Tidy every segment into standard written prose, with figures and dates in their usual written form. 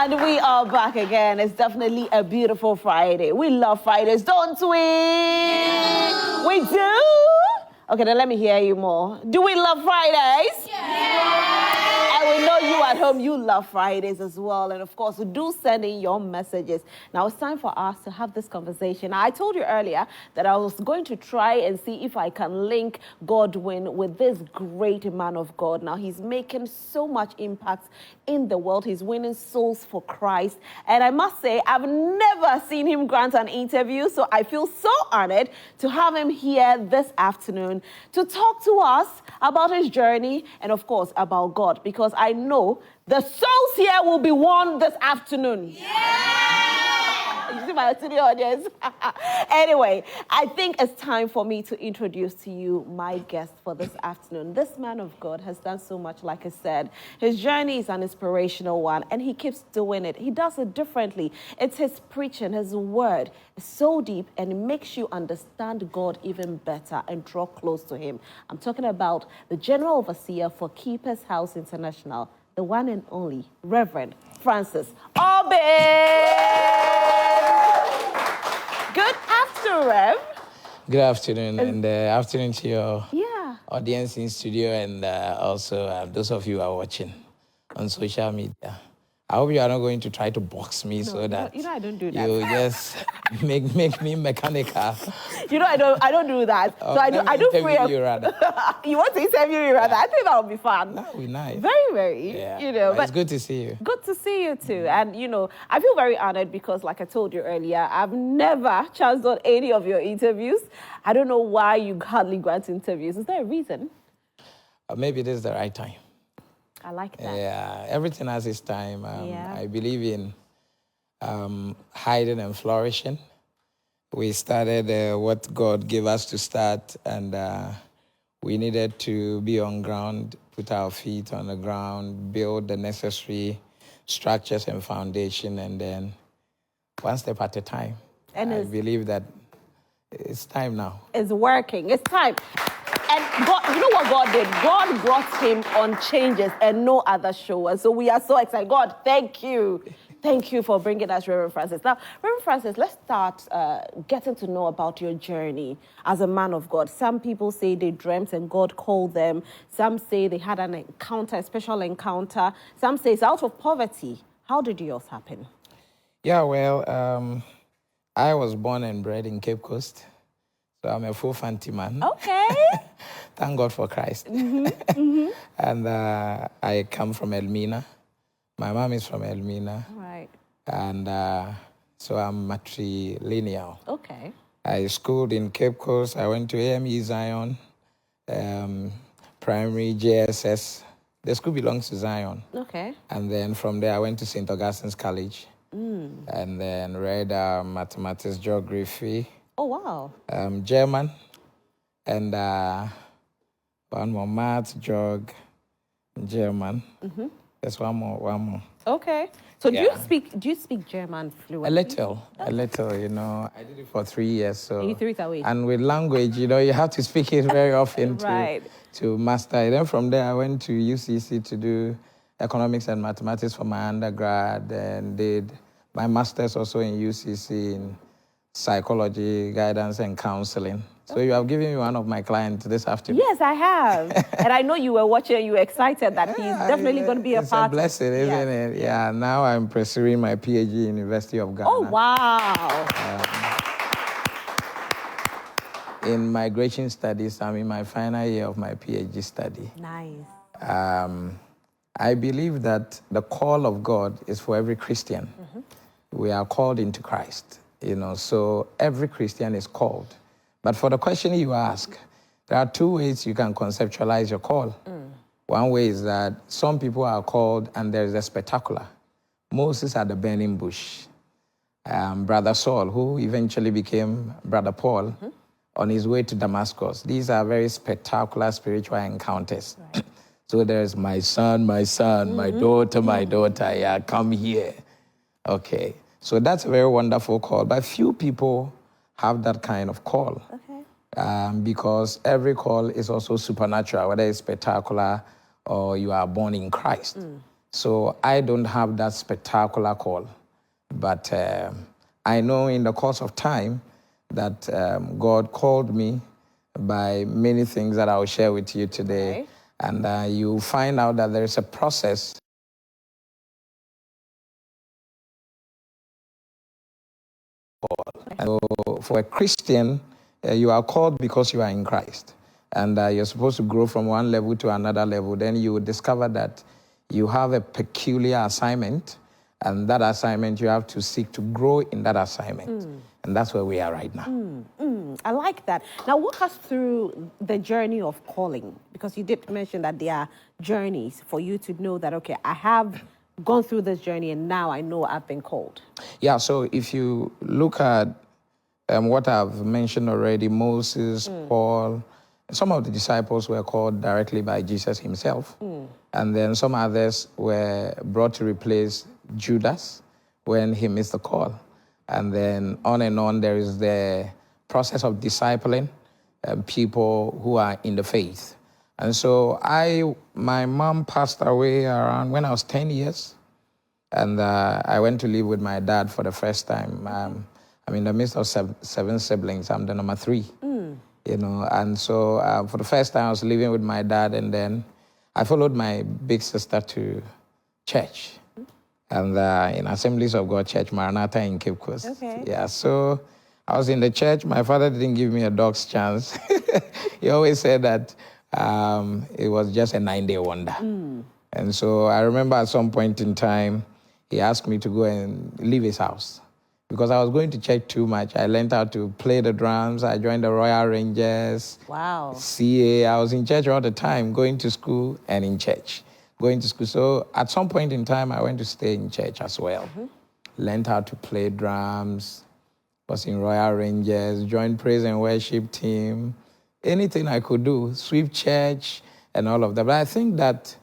And we are back again. It's definitely a beautiful Friday. We love Fridays, don't we? Yeah. We do? Okay, then let me hear you more. Do we love Fridays? Yeah. And we know you at home, you love Fridays as well. And of course, do send in your messages. Now it's time for us to have this conversation. I told you earlier that I was going to try and see if I can link Godwin with this great man of God. Now he's making so much impact in the world. He's winning souls for Christ. And I must say, I've never seen him grant an interview. So I feel so honored to have him here this afternoon to talk to us about his journey and of course about God, because I know the souls here will be won this afternoon. Yeah! You see my studio audience? Anyway, I think it's time for me to introduce to you my guest for this afternoon. This man of God has done so much, like I said. His journey is an inspirational one, and he keeps doing it. He does it differently. It's his preaching, his word is so deep, and it makes you understand God even better and draw close to him. I'm talking about the General Overseer for Keeper's House International, the one and only Reverend Francis Aubyn. Good afternoon, Rev. Good afternoon, and afternoon to your audience in studio, and also those of you who are watching on social media. I hope you are not going to try to box me so that I don't do that. You just make me mechanical. I don't do that. So I do free. You rather. You want to interview me rather? I think that would be fun. That would be nice. Very, very. Yeah. But it's good to see you. Good to see you too. And I feel very honored because, like I told you earlier, I've never chanced on any of your interviews. I don't know why you hardly grant interviews. Is there a reason? Maybe this is the right time. I like that. Yeah, everything has its time. I believe in hiding and flourishing. We started what God gave us to start, and we needed to be on ground, put our feet on the ground, build the necessary structures and foundation, and then one step at a time. And I believe that it's time now. It's working. It's time. And God, you know what God did? God brought him on changes and no other show. So we are so excited. God, thank you. Thank you for bringing us Reverend Francis. Now, Reverend Francis, let's start getting to know about your journey as a man of God. Some people say they dreamt and God called them. Some say they had an encounter, a special encounter. Some say it's out of poverty. How did yours happen? Yeah, well, I was born and bred in Cape Coast. So I'm a full fancy man. Okay. Thank God for Christ. And I come from Elmina. My mom is from Elmina. Right. And so I'm matrilineal. Okay. I schooled in Cape Coast. I went to AME Zion, primary, JSS. The school belongs to Zion. Okay. And then from there, I went to St. Augustine's College. And then read mathematics, geography. Oh, wow. German, and one more math, geog, German. There's one more. Okay. So do you speak German fluently? A little. I did it for 3 years. So. You threw it away. And with language, you have to speak it very often to master it. Then from there, I went to UCC to do economics and mathematics for my undergrad, and did my master's also in UCC in psychology, guidance, and counseling. So you have given me one of my clients this afternoon. Yes, I have. And I know you were watching and you were excited that he's definitely going to be a part of it. It's a blessing, isn't it? Yeah, now I'm pursuing my PhD in University of Ghana. Oh, wow. In migration studies, I'm in my final year of my PhD study. Nice. I believe that the call of God is for every Christian. We are called into Christ. So every Christian is called. But for the question you ask, there are two ways you can conceptualize your call. One way is that some people are called and there is a spectacular. Moses at the burning bush. Brother Saul, who eventually became Brother Paul, on his way to Damascus. These are very spectacular spiritual encounters. Right. So there's my son, my daughter, yeah, come here. Okay. So that's a very wonderful call. But few people have that kind of call. Okay. Because every call is also supernatural, whether it's spectacular or you are born in Christ. So I don't have that spectacular call. But I know in the course of time that God called me by many things that I'll share with you today. Right. And you find out that there is a process and so for a Christian, you are called because you are in Christ. And you're supposed to grow from one level to another level. Then you will discover that you have a peculiar assignment, and that assignment you have to seek to grow in that assignment. And that's where we are right now. I like that. Now, walk us through the journey of calling, because you did mention that there are journeys for you to know that, okay, I have gone through this journey and now I know I've been called. Yeah, so if you look at what I've mentioned already, Moses, Paul, some of the disciples were called directly by Jesus himself. And then some others were brought to replace Judas when he missed the call. And then on, there is the process of discipling people who are in the faith. And so my mom passed away around when I was 10 years. And I went to live with my dad for the first time. I'm in the midst of seven siblings. I'm the number 3, you know. And so for the first time, I was living with my dad, and then I followed my big sister to church. And in Assemblies of God Church, Maranatha in Cape Coast. Okay. Yeah, so I was in the church. My father didn't give me a dog's chance. He always said that it was just a 9-day wonder. And so I remember at some point in time, he asked me to go and leave his house because I was going to church too much. I learned how to play the drums. I joined the Royal Rangers. Wow. CA. I was in church all the time, going to school and in church. Going to school. So at some point in time, I went to stay in church as well. Learned how to play drums, was in Royal Rangers, joined praise and worship team, anything I could do, sweep church and all of that. But I think that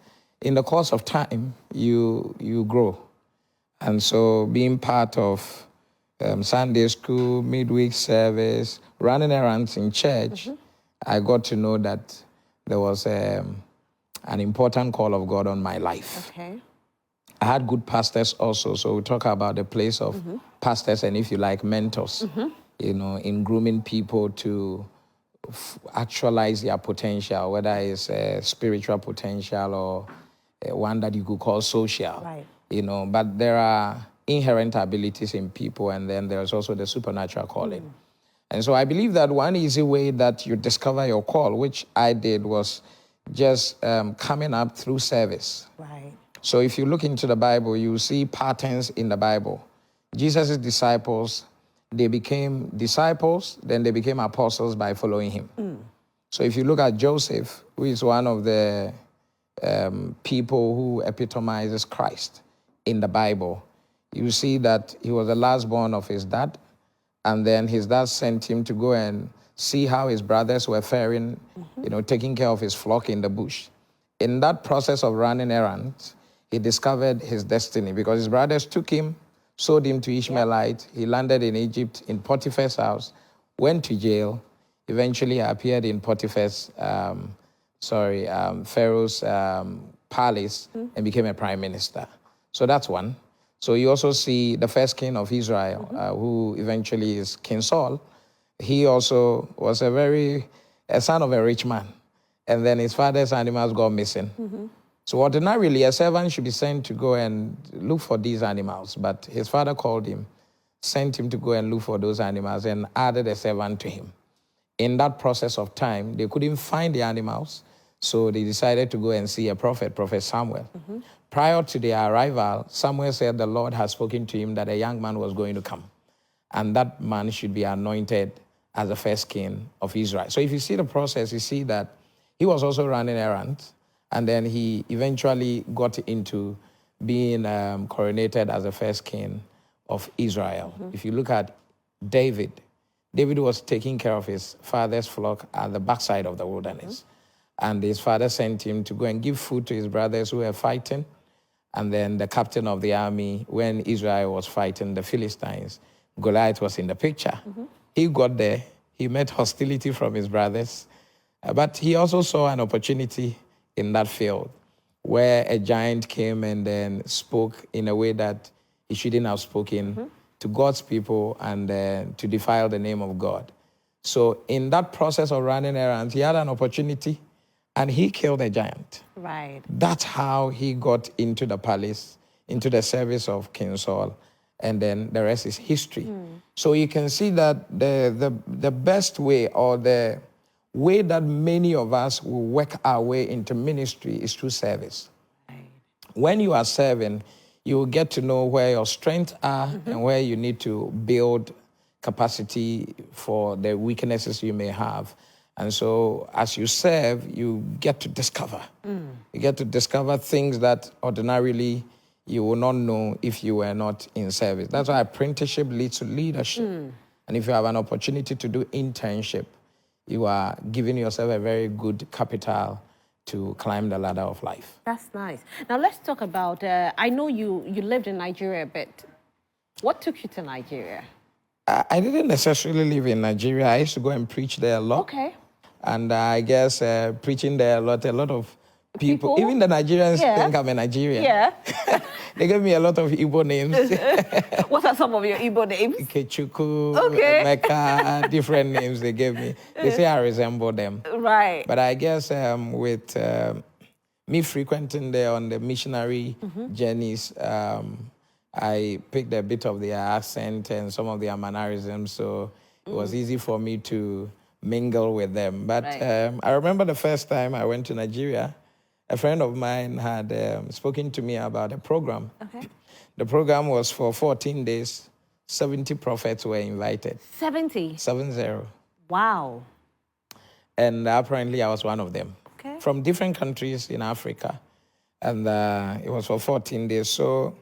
in the course of time, you grow. And so being part of Sunday school, midweek service, running errands in church, I got to know that there was an important call of God on my life. Okay. I had good pastors also, so we talk about the place of pastors and, if you like, mentors, you know, in grooming people to actualize their potential, whether it's a spiritual potential or one that you could call social. Right. You know, but there are inherent abilities in people, and then there's also the supernatural calling. And so I believe that one easy way that you discover your call, which I did, was just coming up through service. Right. So if you look into the Bible, you see patterns in the Bible. Jesus' disciples, they became disciples, then they became apostles by following him. So if you look at Joseph, who is one of the people who epitomizes Christ in the Bible, you see that he was the last born of his dad, and then his dad sent him to go and see how his brothers were faring, you know, taking care of his flock in the bush. In that process of running errands, he discovered his destiny because his brothers took him, sold him to Ishmaelite. He landed in Egypt in Potiphar's house, went to jail, eventually appeared in Potiphar's, Pharaoh's palace and became a prime minister. So that's one. So you also see the first king of Israel, who eventually is King Saul. He also was a son of a rich man. And then his father's animals got missing. So ordinarily, a servant should be sent to go and look for these animals. But his father called him, sent him to go and look for those animals, and added a servant to him. In that process of time, they couldn't find the animals, so they decided to go and see a prophet, Prophet Samuel. Prior to their arrival, Samuel said the Lord had spoken to him that a young man was going to come, and that man should be anointed as the first king of Israel. So if you see the process, you see that he was also running errands, and then he eventually got into being coronated as the first king of Israel. If you look at David was taking care of his father's flock at the backside of the wilderness. And his father sent him to go and give food to his brothers who were fighting. And then the captain of the army, when Israel was fighting the Philistines, Goliath was in the picture. He got there. He met hostility from his brothers. But he also saw an opportunity in that field where a giant came and then spoke in a way that he shouldn't have spoken to God's people and to defile the name of God. So in that process of running errands, he had an opportunity and he killed a giant. Right. That's how he got into the palace, into the service of King Saul, and then the rest is history. So you can see that the best way, or the way that many of us will work our way into ministry, is through service. Right. When you are serving, you will get to know where your strengths are and where you need to build capacity for the weaknesses you may have. And so as you serve, you get to discover. You get to discover things that ordinarily you will not know if you were not in service. That's why apprenticeship leads to leadership. And if you have an opportunity to do internship, you are giving yourself a very good capital to climb the ladder of life. That's nice. Now let's talk about, I know you lived in Nigeria a bit. What took you to Nigeria? I didn't necessarily live in Nigeria. I used to go and preach there a lot. Okay. And I guess preaching there a lot of people, even the Nigerians think I'm a Nigerian. Yeah. They gave me a lot of Igbo names. What are some of your Igbo names? Kechuku, Okay. Mecca, different names they gave me. They say I resemble them. Right. But I guess with me frequenting there on the missionary journeys, I picked a bit of their accent and some of their mannerisms, so it was easy for me to mingle with them. But I remember the first time I went to Nigeria, a friend of mine had spoken to me about a program. Okay. The program was for 14 days. 70 prophets were invited. 70? 70. Wow. And apparently I was one of them. Okay. From different countries in Africa. And it was for 14 days. So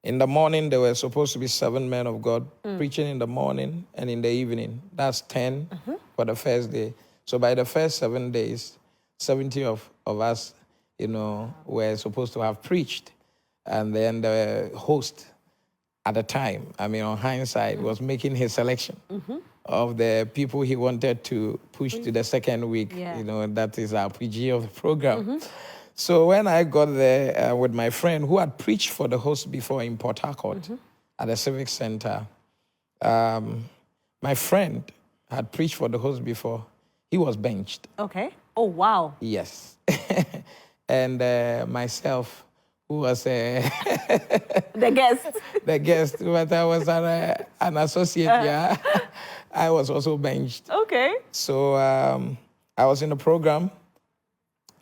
in the morning, there were supposed to be 7 men of God preaching in the morning and in the evening. That's 10 for the first day. So by the first 7 days, 70 of us, were supposed to have preached. And then the host at the time, on hindsight, was making his selection of the people he wanted to push to the second week. Yeah. That is our PG of the program. So when I got there with my friend who had preached for the host before in Port Harcourt at the Civic Center, my friend had preached for the host before. He was benched. Okay. Oh, wow. Yes. And myself, who was The guest. the guest, but I was an associate, I was also benched. Okay. So I was in the program,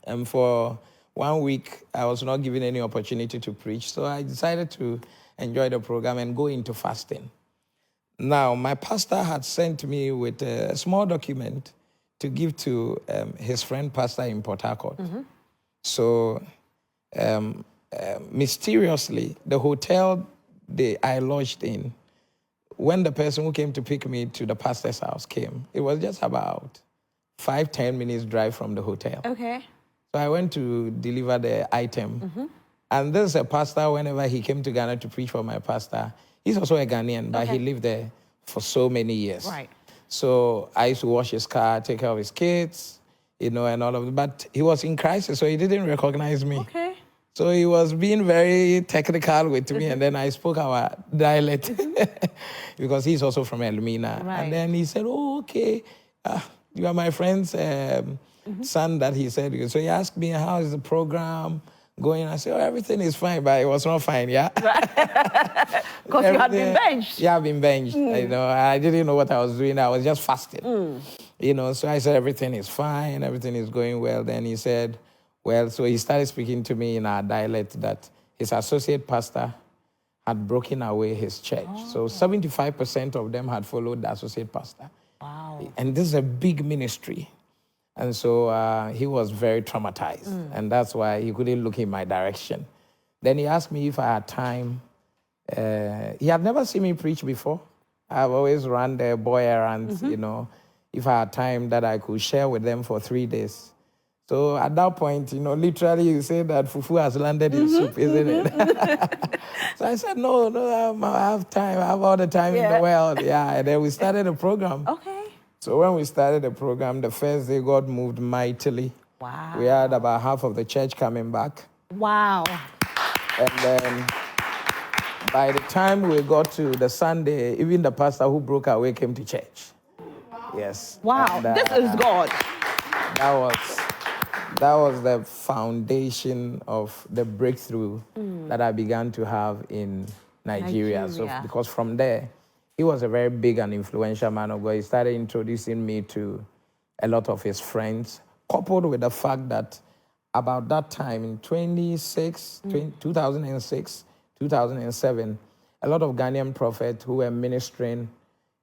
and for 1 week, I was not given any opportunity to preach. So I decided to enjoy the program and go into fasting. Now, my pastor had sent me with a small document to give to his friend pastor in Port Harcourt. So mysteriously, the hotel I lodged in, when the person who came to pick me to the pastor's house came, it was just about 5-10 minutes drive from the hotel. Okay. So I went to deliver the item. And this is a pastor, whenever he came to Ghana to preach for my pastor, he's also a Ghanaian, but he lived there for so many years. Right. So I used to wash his car, take care of his kids, and all of that. But he was in crisis, so he didn't recognize me. Okay. So he was being very technical with me, and then I spoke our dialect because he's also from Elmina. Right. And then he said, "Oh, okay, you are my friend's son," that he said. So he asked me, "How is the program going?" I said, "Oh, everything is fine," but it was not fine, Because you had been benched. Yeah, I've been benched. I didn't know what I was doing. I was just fasting. So I said, everything is fine, everything is going well. Then he said, well, so he started speaking to me in our dialect that his associate pastor had broken away his church. So 75% of them had followed the associate pastor. Wow. And this is a big ministry. And so he was very traumatized. And that's why he couldn't look in my direction. Then he asked me if I had time. He had never seen me preach before. I've always run the boy errands, if I had time that I could share with them for 3 days. So at that point, literally you say that fufu has landed in soup, isn't it? So I said, no, I have time. I have all the time in the world. Yeah, and then we started the program. Okay. So when we started the program, the first day God moved mightily. Wow. We had about half of the church coming back. Wow. And then by the time we got to the Sunday, even the pastor who broke away came to church. Yes. Wow, And, this is God. That was the foundation of the breakthrough that I began to have in Nigeria. So because from there, he was a very big and influential man of God. He started introducing me to a lot of his friends, coupled with the fact that about that time in 2006, 2007, a lot of Ghanaian prophets who were ministering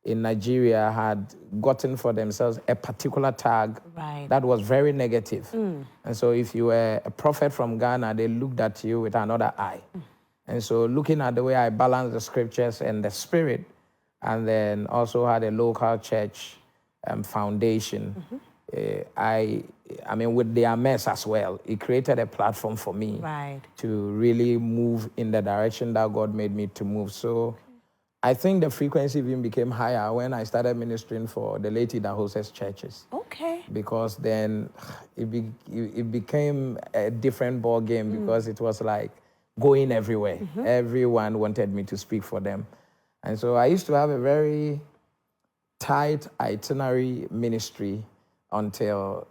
in Nigeria had gotten for themselves a particular tag that was very negative. And so if you were a prophet from Ghana, they looked at you with another eye. And so looking at the way I balanced the scriptures and the spirit, and then also had a local church foundation, I mean, with their mess as well, it created a platform for me to really move in the direction that God made me to move. So I think the frequency even became higher when I started ministering for the lady that hosts churches. Okay. Because then it became a different ball game because it was like going everywhere. Everyone wanted me to speak for them. And so I used to have a very tight itinerary ministry until,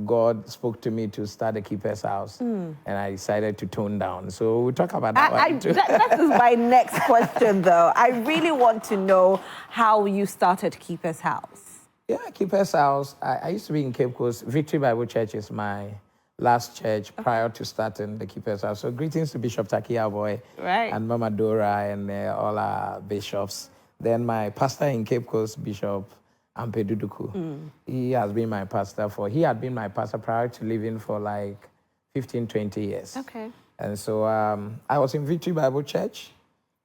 God spoke to me to start a keeper's house, and I decided to tone down. So we'll talk about that one too. That is my next question, though. I really want to know how you started Keeper's House. Yeah, Keeper's House. I used to be in Cape Coast. Victory Bible Church is my last church prior to starting the Keeper's House. So greetings to Bishop Takia Boy and Mama Dora and all our bishops. Then my pastor in Cape Coast, Bishop Ampeduduku. He had been my pastor prior to leaving for like 15, 20 years. Okay. And so I was in Victory Bible Church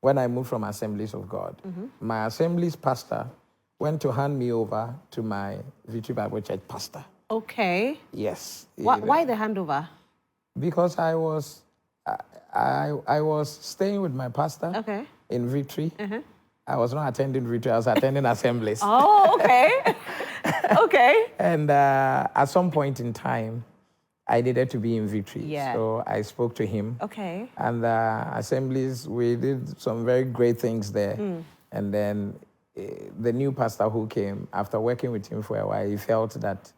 when I moved from Assemblies of God. My Assemblies pastor went to hand me over to my Victory Bible Church pastor. Okay. Yes. Why the handover? Because I was staying with my pastor in Victory. I was not attending Victory, I was attending Assemblies. Oh, okay. Okay. And at some point in time, I needed to be in Victory. Yeah. So I spoke to him. Okay. And Assemblies, we did some very great things there. And then the new pastor who came, after working with him for a while, he felt that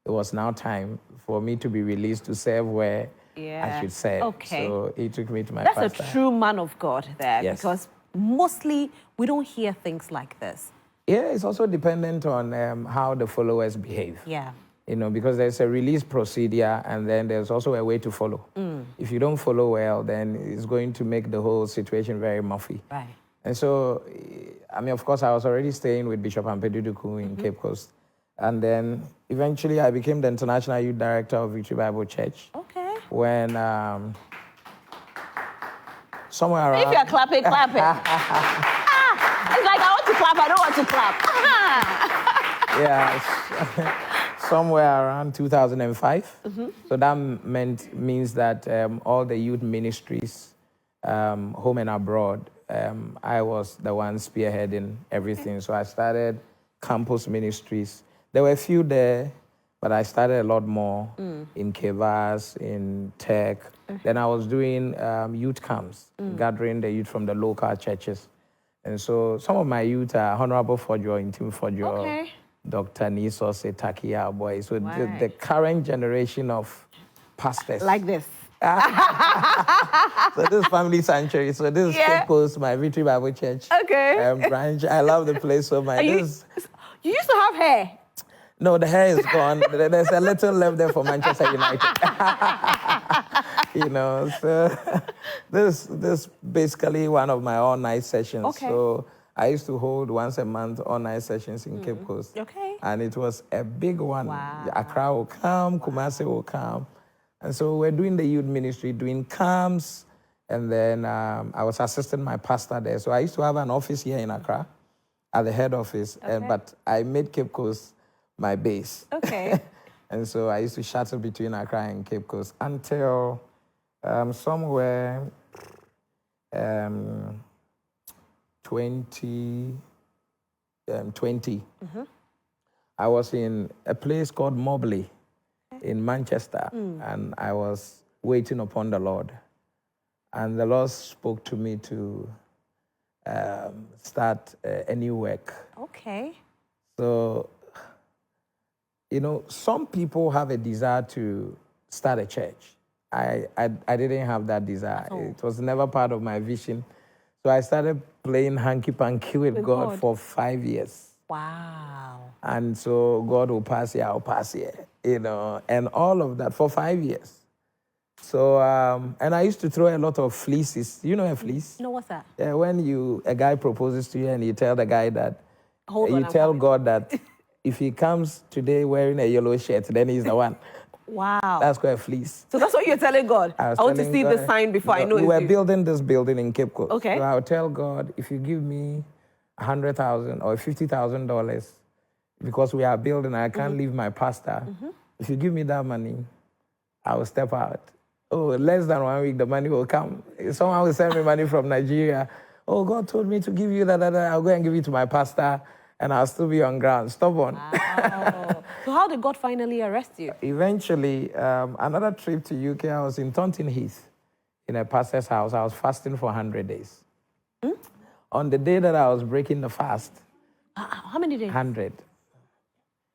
it was now time for me to be released to serve where I should serve. Okay. So he took me to my pastor. pastor. That's a true man of God there. Yes. Because mostly we don't hear things like this. Yeah, it's also dependent on how the followers behave. Yeah. Because there's a release procedure and then there's also a way to follow. If you don't follow well, then it's going to make the whole situation very muffy. Right. And so, of course, I was already staying with Bishop Ampeduduku in Cape Coast. And then eventually I became the International Youth Director of Victory Bible Church. Okay. When somewhere around... If you're clapping, clap it. It's like I want to clap, I don't want to clap. Yeah, somewhere around 2005. So that means that all the youth ministries, home and abroad, I was the one spearheading everything. So I started campus ministries. There were a few there, but I started a lot more in Kevas, in Tech. Then I was doing youth camps, gathering the youth from the local churches. And so some of my youth are Honorable Fojo, Intim Fojo, Dr. Nisos, Takia Boy. So the current generation of pastors. Like this. So this is Family Sanctuary. So this is Cape Coast, my Victory Bible Church branch. I love the place so much. You used to have hair? No, the hair is gone. There's a little left there for Manchester United. So this basically one of my all-night sessions. Okay. So I used to hold once a month all-night sessions in Cape Coast. Okay. And it was a big one. Wow. Accra will come, Kumasi will come. And so we're doing the youth ministry, doing camps. And then I was assisting my pastor there. So I used to have an office here in Accra at the head office. But I made Cape Coast my base. Okay. And so I used to shuttle between Accra and Cape Coast until somewhere 2020. I was in a place called Mobley in Manchester, and I was waiting upon the Lord. And the Lord spoke to me to start a new work. Okay. So, some people have a desire to start a church. I didn't have that desire. It was never part of my vision. So I started playing hanky-panky with God for 5 years. Wow. And so God will pass here, I'll pass here, and all of that for 5 years. So, and I used to throw a lot of fleeces. You know a fleece? You know what's that? Yeah, when a guy proposes to you and you tell the guy that, you tell God that if he comes today wearing a yellow shirt, then he's the one. Wow. That's called a fleece. So that's what you're telling God? I want to see the sign before I know we it's were you. building this building in Cape Coast. Okay. So I'll tell God, if you give me $100,000 or $50,000, because we are building, I can't leave my pastor. If you give me that money, I will step out. Oh, less than 1 week, the money will come. Someone will send me money from Nigeria. Oh, God told me to give you that. I'll go and give it to my pastor, and I'll still be on ground. Stubborn. Wow. So how did God finally arrest you? Eventually, another trip to UK, I was in Taunton Heath, in a pastor's house. I was fasting for 100 days. On the day that I was breaking the fast, how many days? 100.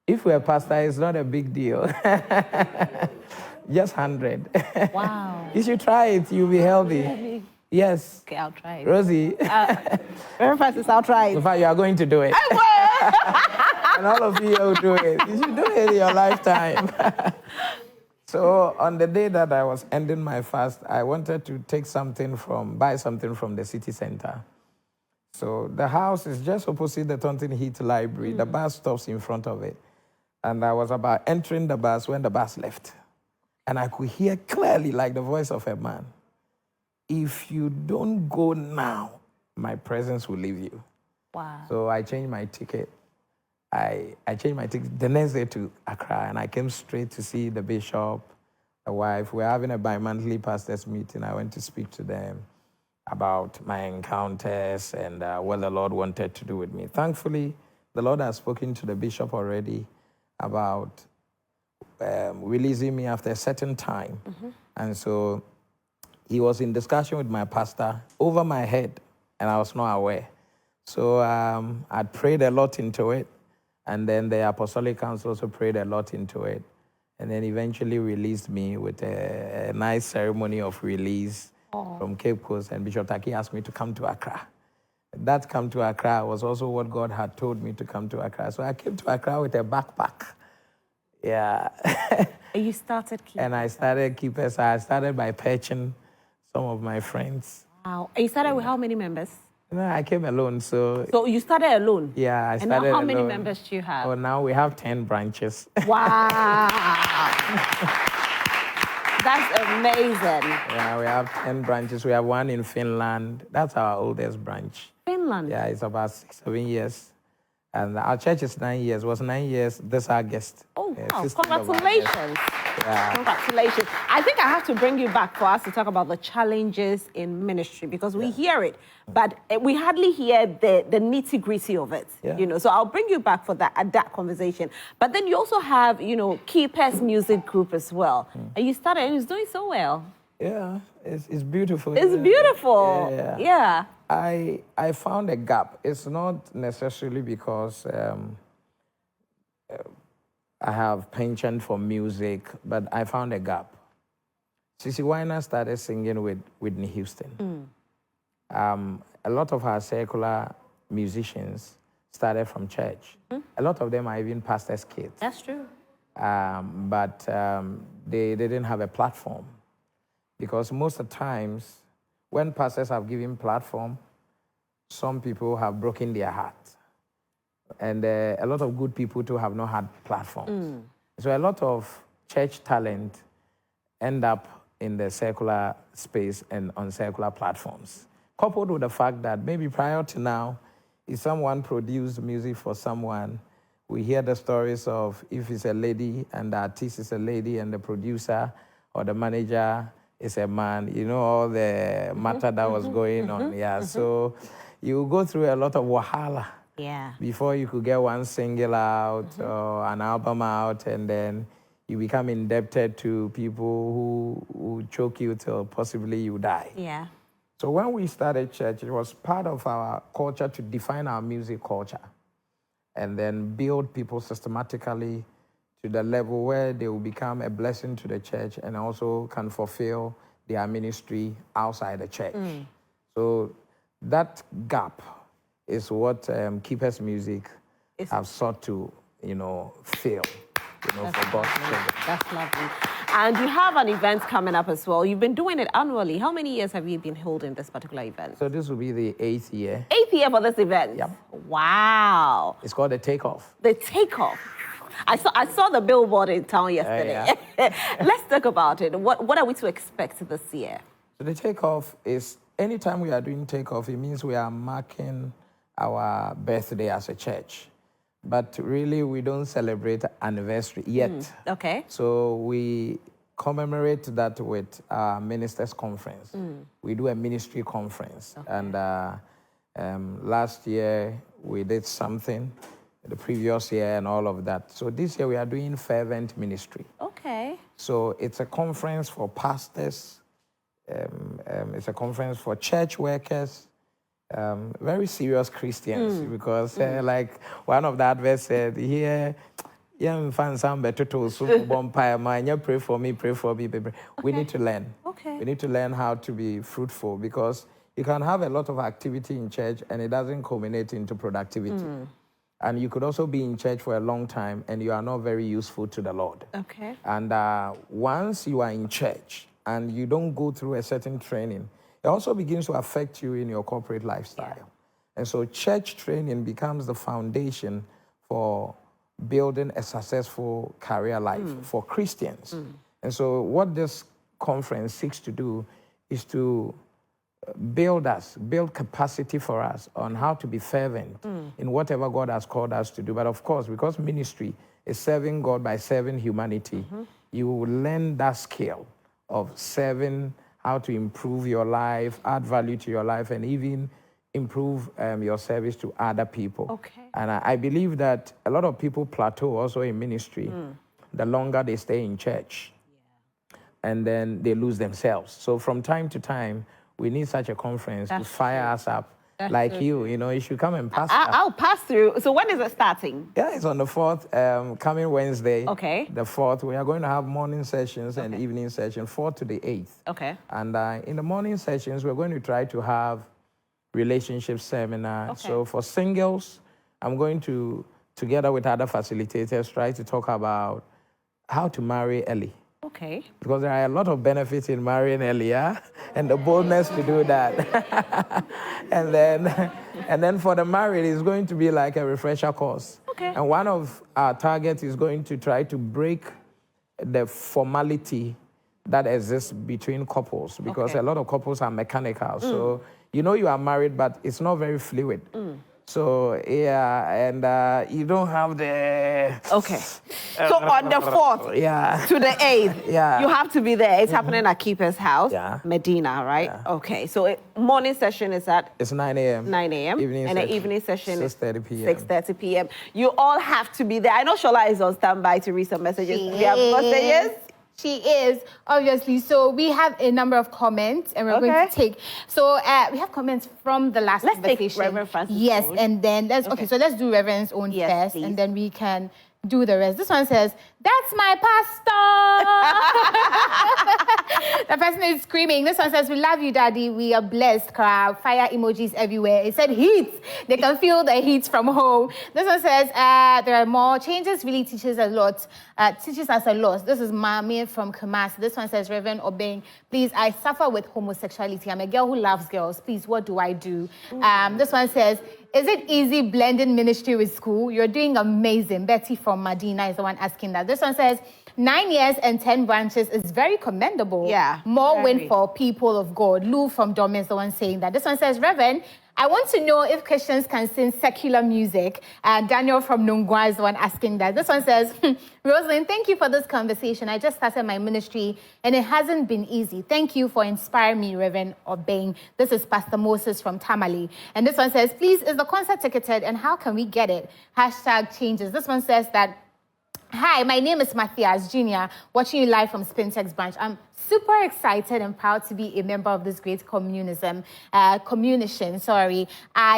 If we're a pastor, it's not a big deal. Just 100. Wow. You should try it. You'll be healthy. Yes. Okay, I'll try it. Rosie. Very fast, I'll try it. In fact, you are going to do it. And all of you will do it. You should do it in your lifetime. So on the day that I was ending my fast, I wanted to buy something from the city center. So the house is just opposite the Taunton Heath Library. The bus stops in front of it. And I was about entering the bus when the bus left. And I could hear clearly, like the voice of a man, if you don't go now, my presence will leave you. Wow. So I changed my ticket. I changed my ticket the next day to Accra, and I came straight to see the bishop, the wife. We're having a bi-monthly pastors meeting. I went to speak to them about my encounters and what the Lord wanted to do with me. Thankfully, the Lord has spoken to the bishop already about releasing me after a certain time. And so he was in discussion with my pastor over my head, and I was not aware. So I prayed a lot into it, and then the Apostolic Council also prayed a lot into it, and then eventually released me with a nice ceremony of release from Cape Coast, and Bishop Taki asked me to come to Accra. That come to Accra was also what God had told me to come to Accra. So I came to Accra with a backpack. Yeah. And you started keepers. And I started keepers. I started by patching some of my friends. Wow. And you started with how many members? No, I came alone, so you started alone? Yeah, I started alone. And now how many alone. members do you have? Oh, now we have 10 branches. Wow. That's amazing. Yeah, we have 10 branches. We have one in Finland. That's our oldest branch. Finland? Yeah, it's about 6-7 years. And our church is 9 years. It was 9 years this August. Oh, wow. Congratulations. Yeah. Congratulations. I think I have to bring you back for us to talk about the challenges in ministry, because we hear it, but we hardly hear the nitty-gritty of it. Yeah. So I'll bring you back for that conversation. But then you also have, Keepers Music Group as well. And you started, and it's doing so well. Yeah, it's beautiful. It's beautiful. Yeah. I found a gap. It's not necessarily because I have penchant for music, but I found a gap. Cece Weiner started singing with Whitney Houston. A lot of our secular musicians started from church. A lot of them are even pastors' kids. That's true. But they didn't have a platform, because most of the times when pastors have given platform, some people have broken their heart. And a lot of good people too have not had platforms. So a lot of church talent end up in the secular space and on secular platforms. Coupled with the fact that maybe prior to now, if someone produced music for someone, we hear the stories of if it's a lady and the artist is a lady and the producer or the manager is a man, all the matter that was going on. Yeah, so you go through a lot of wahala. Yeah. Before you could get one single out or an album out, and then you become indebted to people who choke you till possibly you die. Yeah. So when we started church, it was part of our culture to define our music culture and then build people systematically to the level where they will become a blessing to the church and also can fulfill their ministry outside the church. So that gap is what Keepers Music have sought to, fill, for God's children. That's lovely. And you have an event coming up as well. You've been doing it annually. How many years have you been holding this particular event? So this will be the 8th year. 8th year for this event? Yep. Wow. It's called the Takeoff. The Takeoff. I saw the billboard in town yesterday. Let's talk about it. What are we to expect this year? So the Takeoff is, anytime we are doing Takeoff, it means we are marking our birthday as a church. But really, we don't celebrate anniversary yet. Okay. So we commemorate that with our ministers' conference. We do a ministry conference. Okay. And last year, we did something, the previous year and all of that. So this year, we are doing fervent ministry. Okay. So it's a conference for pastors. It's a conference for church workers. Very serious Christians, because like one of the adverts said, here, find some better tools, pray for me, baby. We need to learn. Okay. We need to learn how to be fruitful, because you can have a lot of activity in church and it doesn't culminate into productivity. And you could also be in church for a long time and you are not very useful to the Lord. Okay. And once you are in church and you don't go through a certain training, it also begins to affect you in your corporate lifestyle. Yeah. And so church training becomes the foundation for building a successful career life for Christians. And so what this conference seeks to do is to build capacity for us on how to be fervent in whatever God has called us to do. But of course, because ministry is serving God by serving humanity, you will learn that skill of serving, how to improve your life, add value to your life, and even improve your service to other people. Okay. And I believe that a lot of people plateau also in ministry the longer they stay in church. And then they lose themselves. So from time to time, we need such a conference to fire us up. That's like so you should come and pass. I'll pass through. So when is it starting? Yeah, it's on the 4th, coming Wednesday. Okay. The 4th, we are going to have morning sessions and evening sessions, 4th to the 8th. Okay. And in the morning sessions, we're going to try to have relationship seminar. Okay. So for singles, I'm going to, together with other facilitators, try to talk about how to marry early. Okay. Because there are a lot of benefits in marrying earlier, and the boldness to do that. and then for the married, it's going to be like a refresher course. Okay. And one of our targets is going to try to break the formality that exists between couples, because a lot of couples are mechanical. So you are married, but it's not very fluid. So, and you don't have the... Okay. So on the 4th to the 8th, you have to be there. It's happening at Keeper's house, Medina, right? Yeah. Okay. So morning session is at... It's 9 a.m. 9 a.m. And the evening session is 6:30 p.m. 6:30 p.m. You all have to be there. I know Shola is on standby to read some messages. We have messages. She is, obviously. So we have a number of comments, and we're going to take... So we have comments from the last conversation. Let's take Reverend Francis' Yes, own. And then... so let's do Reverend's own first, please. and then we can do the rest. This one says, "That's my pastor!" The person is screaming. This one says, "We love you, Daddy. We are blessed." Crowd. Fire emojis everywhere. It said heat. They can feel the heat from home. This one says, "There are more changes. Really teaches a lot. Teaches us a lot." This is Mami from Kumasi. This one says, "Reverend Aubyn, please, I suffer with homosexuality. I'm a girl who loves girls. Please, what do I do?" This one says, "Is it easy blending ministry with school? You're doing amazing." Betty from Medina is the one asking that. This one says, 9 years and 10 branches is very commendable. Yeah. More win for people of God. Lou from Dome is the one saying that. This one says, "Reverend, I want to know if Christians can sing secular music." Daniel from Nungwa is the one asking that. This one says, "Roselyn, thank you for this conversation. I just started my ministry and it hasn't been easy. Thank you for inspiring me, Reverend Aubyn." This is Pastor Moses from Tamale. And this one says, "Please, is the concert ticketed and how can we get it? # changes." This one says that Hi, my name is Matthias Jr., watching you live from Spintex branch. I'm super excited and proud to be a member of this great communion. I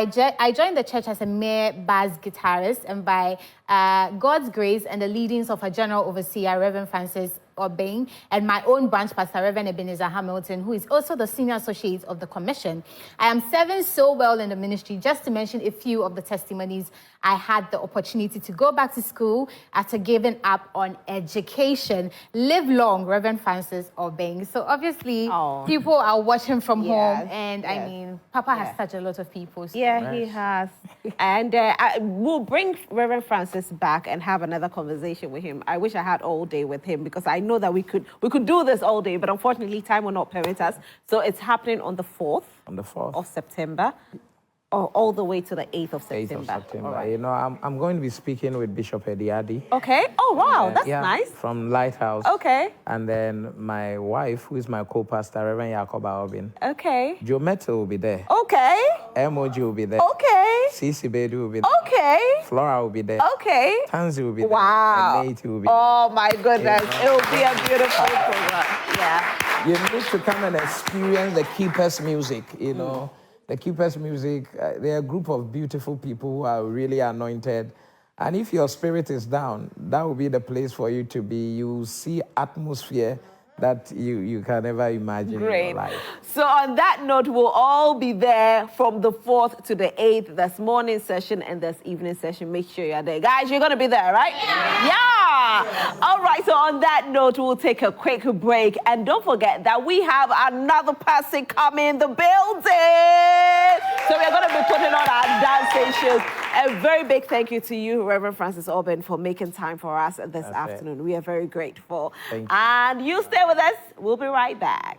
joined the church as a mere bass guitarist, and by God's grace and the leadings of our General Overseer, Reverend Francis Aubyn, and my own branch pastor, Reverend Ebenezer Hamilton, who is also the Senior Associate of the Commission, I am serving so well in the ministry. Just to mention a few of the testimonies, I had the opportunity to go back to school after giving up on education. Live long, Reverend Francis Aubyn. So obviously, people are watching from home, and I mean, Papa has touched a lot of people. So. Yeah, he has. And we'll bring Reverend Francis back and have another conversation with him. I wish I had all day with him, because I know that we could do this all day, but unfortunately time will not permit us. So it's happening on the 4th. On the 4th of September. All the way to the 8th of 8th September. of September. Right. You know, I'm going to be speaking with Bishop Ediadi. Okay. Oh, wow. That's nice. From Lighthouse. Okay. And then my wife, who is my co-pastor, Reverend Aubyn. Okay. Joe Metal will be there. Okay. Emoji will be there. Okay. Cici Bedu will be there. Okay. Flora will be there. Okay. Tanzi will be there. Wow. And Nate will be there. Oh, my goodness. It will be a beautiful program. Yeah. You need to come and experience the Keepers music, you know. The Keepers music, they're a group of beautiful people who are really anointed. And if your spirit is down, that will be the place for you to be. You see atmosphere that you can never imagine in your life. So on that note, we'll all be there from the 4th to the 8th. There's morning session and there's evening session. Make sure you're there. Guys, you're going to be there, right? Yeah. All right, so on that note, we'll take a quick break. And don't forget that we have another person coming in the building. So we're going to be putting on our dance stations. A very big thank you to you, Reverend Francis Aubyn, for making time for us this afternoon. We are very grateful. Thank you. And you stay with us. We'll be right back.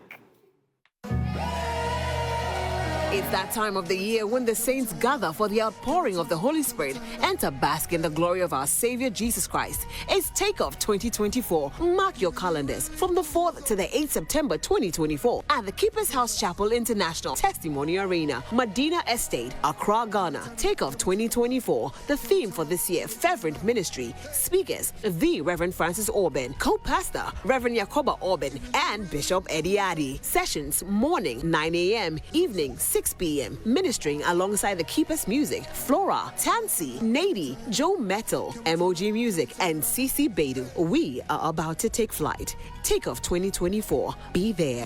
It's that time of the year when the saints gather for the outpouring of the Holy Spirit and to bask in the glory of our Savior Jesus Christ. It's Takeoff 2024. Mark your calendars from the 4th to the 8th September 2024 at the Keepers House Chapel International Testimony Arena, Medina Estate, Accra, Ghana. Takeoff 2024. The theme for this year, Fervent Ministry. Speakers, the Reverend Francis Aubyn, co-pastor, Reverend Yakoba Aubyn, and Bishop Ediadi. Sessions, morning 9 a.m., evening 6 p.m. Ministering alongside the Keepers Music, Flora, Tansy, Nady, Joe Metal, MOG Music, and Cici Bedu. We are about to take flight. Takeoff 2024. Be there.